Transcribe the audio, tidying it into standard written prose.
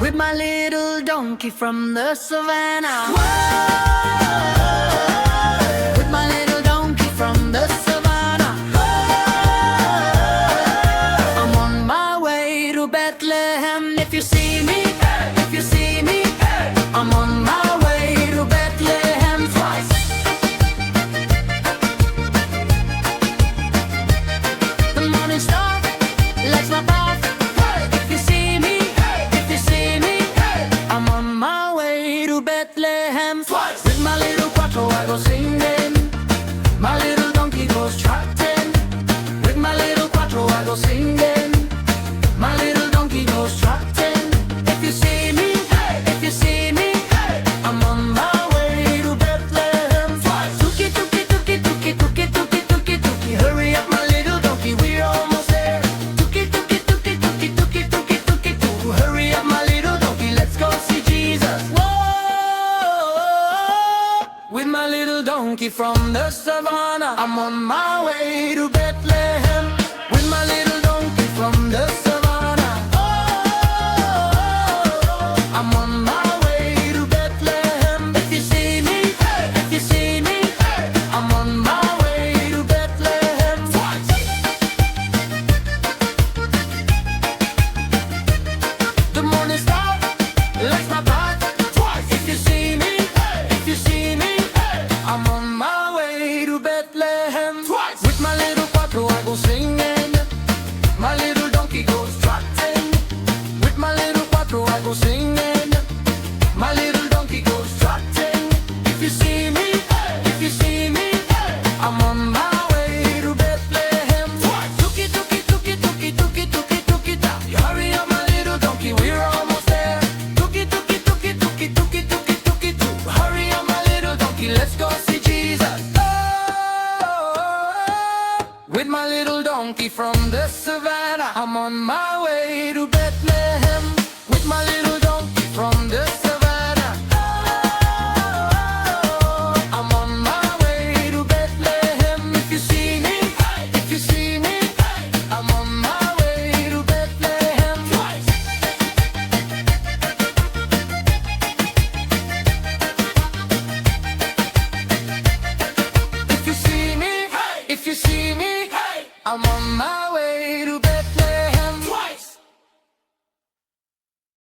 with my little donkey from the savannah. Whoa, with my little donkey from the savannah. Whoa, I'm on my way to Bethlehem. If you see me, if you see me, I'm on my way to Bethlehem twice. The morning star lights my path. If you see me, if you see me, I'm on my way to Bethlehem twice. With my little quattro I go singing, my little donkey goes trotting. With my little quattro I go singing, my little donkey goes trotting. If you see me, if you see me, I'm on my way to Bethlehem twice. Tuki, tuki, tuki, tuki, tuki, tuki, tuki, tuki. Hurry up, my little donkey, we're almost there. Tuki, tuki, tuki, tuki, tuki, tuki, tuki, tuki. Hurry up, my little donkey, let's go see Jesus. Whoa, with my little donkey from the savannah, I'm on my way to Bethlehem. With my little donkey from the savannah, I'm on my way to Bethlehem. If you see me, if you see me, I'm on my way to Bethlehem twice. The morning star lights my path twice. If you see me, if you see me, I'm on my way to Bethlehem twice. With my little quattro I go singing, my little donkey goes trotting. With my little quattro I go singing, my little donkey goes trotting. If you see me, if you see me, I'm on my way to Bethlehem twice. Tuki, tuki, tuki, tuki, tuki, tuki, tuki, ta. Hurry up, my little donkey, we're almost there. Tuki, tuki, tuki, tuki, tuki, tuki, tuki, tu. Hurry up, my little donkey, let's go see Jesus. Oh, with my little donkey from the savannah, I'm on my way to Bethlehem.